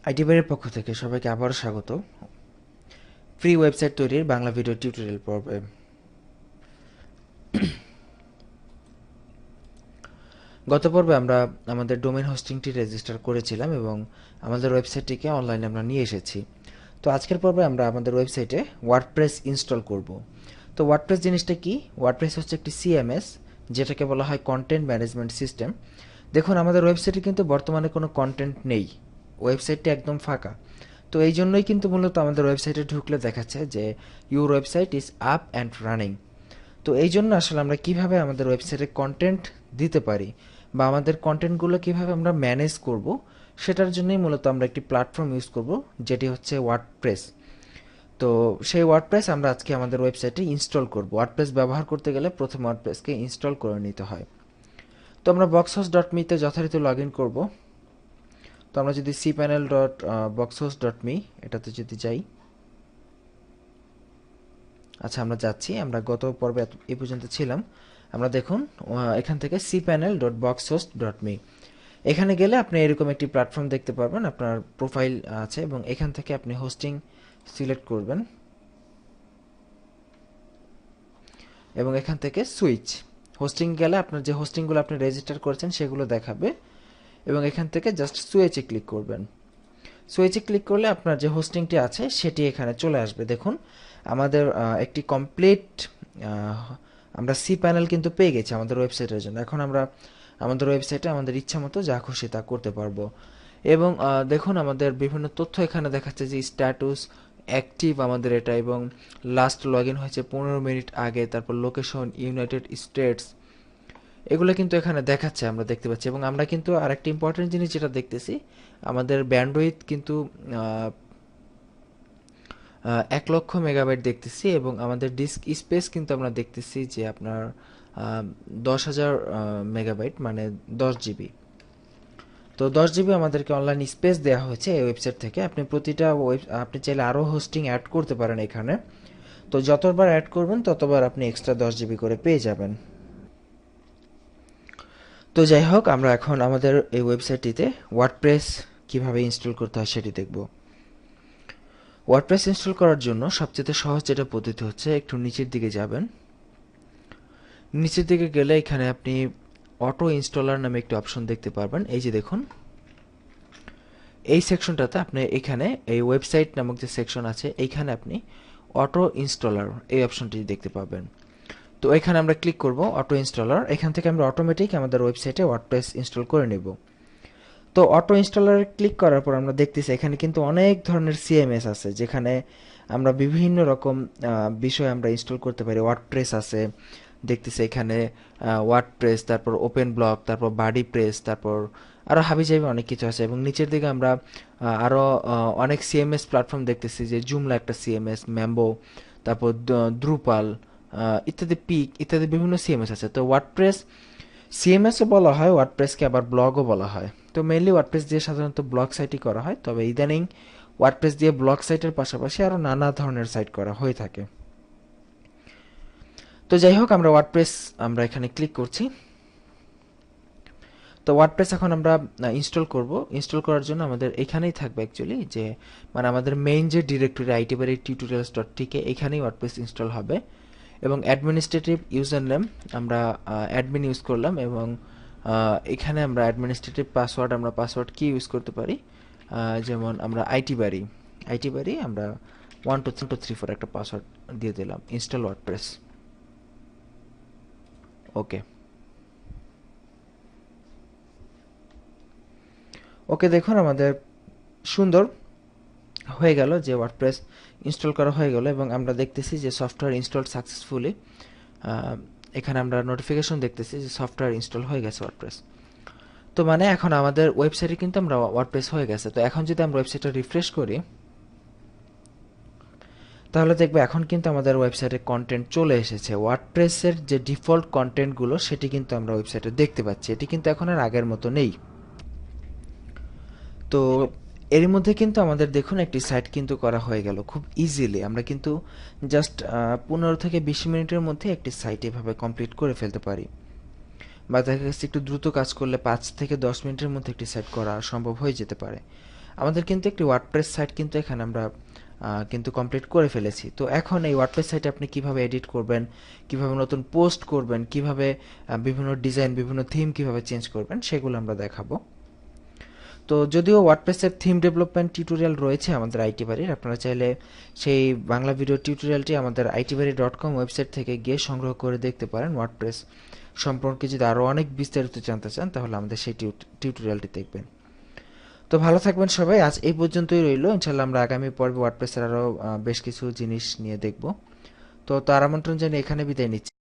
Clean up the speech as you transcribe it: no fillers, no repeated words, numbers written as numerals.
IT বাইরের পক্ষ থেকে সবাইকে আবারও স্বাগত ফ্রি ওয়েবসাইট তৈরির বাংলা ভিডিও টিউটোরিয়াল পর্বে। গত পর্বে আমরা আমাদের ডোমেইন হোস্টিংটি রেজিস্টার করেছিলাম এবং আমাদের ওয়েবসাইটটিকে অনলাইনে আমরা নিয়ে এসেছি। তো আজকের পর্বে আমরা আমাদের ওয়েবসাইটে ওয়ার্ডপ্রেস ইনস্টল করব। তো ওয়ার্ডপ্রেস জিনিসটা কি? ওয়ার্ডপ্রেস হচ্ছে একটি সিএমএস, যেটাকে বলা হয় কন্টেন্ট ম্যানেজমেন্ট সিস্টেম। দেখুন, আমাদের ওয়েবসাইটে কিন্তু বর্তমানে কোনো কন্টেন্ট নেই, ওয়েবসাইটটি একদম ফাঁকা। তো এই জন্যই কিন্তু মূলত আমাদের ওয়েবসাইটে ঢুকলে দেখাচ্ছে যে your website is up and running. তো এই জন্য আসলে আমরা কিভাবে আমাদের ওয়েবসাইটে কন্টেন্ট দিতে পারি বা আমাদের কন্টেন্টগুলো কিভাবে আমরা ম্যানেজ করব, সেটার জন্যই মূলত আমরা একটি প্ল্যাটফর্ম ইউজ করব, যেটি হচ্ছে ওয়ার্ডপ্রেস। তো সেই ওয়ার্ডপ্রেস আমরা আজকে আমাদের ওয়েবসাইটে ইনস্টল করব। ওয়ার্ডপ্রেস ব্যবহার করতে গেলে প্রথমে ওয়ার্ডপ্রেসকে ইনস্টল করে নিতে হয়। তো আমরা boxhost.me-তে যথারীতি লগ ইন করবো। তো আমরা যদি cpanel.boxhost.me এটাতে যদি যাই, আচ্ছা আমরা যাচ্ছি, আমরা গত পর্বে এই পর্যন্ত ছিলাম। আমরা দেখুন এখান থেকে cpanel.boxhost.me এখানে গেলে আপনি এরকম একটি প্ল্যাটফর্ম দেখতে পারবেন, আপনার প্রোফাইল আছে এবং এখান থেকে আপনি হোস্টিং সিলেক্ট করবেন এবং এখান থেকে সুইচ হোস্টিং গেলে আপনার যে হোস্টিংগুলো আপনি রেজিস্টার করেছেন সেগুলো দেখাবে এবং এখান থেকে জাস্ট সুইচে ক্লিক করবেন। সুইচে ক্লিক করলে আপনার যে হোস্টিংটি আছে সেটি এখানে চলে আসবে। দেখুন আমাদের একটি কমপ্লিট আমরা সি প্যানেল কিন্তু পেয়ে গেছি আমাদের ওয়েবসাইটের জন্য। এখন আমরা আমাদের ওয়েবসাইটে আমাদের ইচ্ছা মতো যা খুশি তা করতে পারবো এবং দেখুন আমাদের বিভিন্ন তথ্য এখানে দেখাচ্ছে যে স্ট্যাটাস অ্যাক্টিভ আমাদের এটা, এবং লাস্ট লগ ইন হয়েছে 15 মিনিট আগে, তারপর লোকেশন ইউনাইটেড স্টেটস, এগুলো কিন্তু এখানে দেখাচ্ছে, আমরা দেখতে পাচ্ছি। এবং আমরা কিন্তু আরেকটা ইম্পর্টেন্ট জিনিস যেটা দেখতেছি, আমাদের ব্যান্ডউইথ কিন্তু 1,00,000 মেগাবাইট দেখতেছি এবং আমাদের ডিস্ক স্পেস কিন্তু আমরা দেখতেছি যে আপনার 10,000 মেগাবাইট, মানে 10 জিবি। তো 10 জিবি আমাদেরকে অনলাইন স্পেস দেওয়া হয়েছে এই ওয়েবসাইট থেকে। আপনি প্রতিটা আপনি চাইলে আরও হোস্টিং অ্যাড করতে পারেন এখানে। তো যতবার অ্যাড করবেন ততবার আপনি এক্সট্রা 10 জিবি করে পেয়ে যাবেন। তো যাই হোক, আমরা এখন আমাদের এই ওয়েবসাইটটিতে ওয়ার্ডপ্রেস কিভাবে ইনস্টল করতে হয় সেটি দেখব। ওয়ার্ডপ্রেস ইনস্টল করার জন্য সবচেয়ে সহজ যেটা পদ্ধতি হচ্ছে, একটু নিচের দিকে যাবেন। নিচের দিকে গেলে এখানে আপনি অটো ইনস্টলার নামে একটি অপশন দেখতে পারবেন। এই যে দেখুন, এই সেকশনটাতে আপনি এখানে এই ওয়েবসাইট নামক যে সেকশন আছে এইখানে আপনি অটো ইনস্টলার এই অপশনটি দেখতে পাবেন। তো এখানে আমরা ক্লিক করব অটো ইনস্টলার। এখান থেকে আমরা অটোমেটিক আমাদের ওয়েবসাইটে ওয়ার্ডপ্রেস ইনস্টল করে নেব। তো অটো ইনস্টলারে ক্লিক করার পর আমরা দেখতেছি এখানে কিন্তু অনেক ধরনের সিএমএস আছে, যেখানে আমরা বিভিন্ন রকম বিষয় আমরা ইনস্টল করতে পারি। ওয়ার্ডপ্রেস আছে দেখতেছি এখানে, ওয়ার্ডপ্রেস, তারপর ওপেন ব্লক, তারপর বাডি প্রেস, তারপর আরও হাবিজাবি অনেক কিছু আছে। এবং নিচের দিকে আমরা আরও অনেক সিএমএস প্ল্যাটফর্ম দেখতেছি, যে জুমলা একটা সিএমএস, ম্যাম্বো, তারপর দ্রুপাল ইত্যাদি, পিক ইত্যাদি বিভিন্ন সিএমএস আছে। তো ওয়ার্ডপ্রেস সিএমএসও বলা হয়, ওয়ার্ডপ্রেসকে আবার ব্লগও বলা হয়। তো মেইনলি ওয়ার্ডপ্রেস দিয়ে সাধারণত ব্লগ সাইটই করা হয়, তবে ইদানিং ওয়ার্ডপ্রেস দিয়ে ব্লগ সাইটের পাশাপাশি আরও নানা ধরনের সাইট করা হয়ে থাকে। তো যাই হোক, আমরা ওয়ার্ডপ্রেস আমরা এখানে ক্লিক করছি। তো ওয়ার্ডপ্রেস এখন আমরা ইনস্টল করব। ইনস্টল করার জন্য আমাদের এখানেই থাকবে অ্যাকচুয়ালি, যে মানে আমাদের মেইন যে ডিরেক্টরি আইটিবাড়ি টিউটোরিয়ালস.tk, এখানেই ওয়ার্ডপ্রেস ইনস্টল হবে। এবং অ্যাডমিনিস্ট্রেটিভ ইউজার নেম আমরা অ্যাডমিন ইউজ করলাম এবং এখানে আমরা অ্যাডমিনিস্ট্রেটিভ পাসওয়ার্ড, আমরা পাসওয়ার্ড কি ইউজ করতে পারি, যেমন আমরা আইটি বাড়ি আমরা 123 একটা পাসওয়ার্ড দিয়ে দিলাম। ইনস্টল ওয়ার্ডপ্রেস, ওকে। ওকে, দেখুন আমাদের সুন্দর হয়ে গেল যে ওয়ার্ডপ্রেস ইনস্টল করা হয়ে গেল এবং আমরা দেখতেছি যে সফটওয়্যার ইনস্টল সাকসেসফুলি। এখানে আমরা নোটিফিকেশন দেখতেছি যে সফটওয়্যার ইনস্টল হয়ে গেছে ওয়ার্ডপ্রেস। তো মানে এখন আমাদের ওয়েবসাইটে কিন্তু আমরা ওয়ার্ডপ্রেস হয়ে গেছে। তো এখন যদি আমরা ওয়েবসাইটটা রিফ্রেশ করি, তাহলে দেখবো এখন কিন্তু আমাদের ওয়েবসাইটে কন্টেন্ট চলে এসেছে। ওয়ার্ডপ্রেসের যে ডিফল্ট কন্টেন্টগুলো সেটি কিন্তু আমরা ওয়েবসাইটে দেখতে পাচ্ছি। এটি কিন্তু এখন আর আগের মতো নেই। তো এর মধ্যে কিন্তু আমাদের দেখুন একটি সাইট কিন্তু করা হয়ে গেল খুব ইজিলি। আমরা কিন্তু জাস্ট 15 থেকে 20 মিনিটের মধ্যে একটি সাইট এভাবে কমপ্লিট করে ফেলতে পারি, বা দেখা গেছে একটু দ্রুত কাজ করলে 5 থেকে 10 মিনিটের মধ্যে একটি সাইট করা সম্ভব হয়ে যেতে পারে। আমাদের কিন্তু একটি ওয়ার্ডপ্রেস সাইট কিন্তু এখানে আমরা কিন্তু কমপ্লিট করে ফেলেছি। তো এখন এই ওয়ার্ডপ্রেস সাইটে আপনি কিভাবে এডিট করবেন, কিভাবে নতুন পোস্ট করবেন, কিভাবে বিভিন্ন ডিজাইন, বিভিন্ন থিম কিভাবে চেঞ্জ করবেন, সেগুলো আমরা দেখাবো। তো যদিও ওয়ার্ডপ্রেসের থিম ডেভেলপমেন্ট টিউটোরিয়াল রয়েছে আমাদের আইটি বাড়ির, আপনারা চাইলে সেই বাংলা ভিডিও টিউটোরিয়ালটি আমাদের itbari.com ওয়েবসাইট থেকে গিয়ে সংগ্রহ করে দেখতে পারেন। ওয়ার্ডপ্রেস সম্পর্কে যদি আরও অনেক বিস্তারিত জানতে চান তাহলে আমাদের সেই টিউটোরিয়ালটি দেখবেন। তো ভালো থাকবেন সবাই, আজ এই পর্যন্তই রইল। ইনশাল্লাহ আমরা আগামী পর্বে ওয়ার্ডপ্রেসের আরও বেশ কিছু জিনিস নিয়ে দেখব। তো তার আমন্ত্রণ জানিয়ে এখানে বিদায় নিচ্ছি।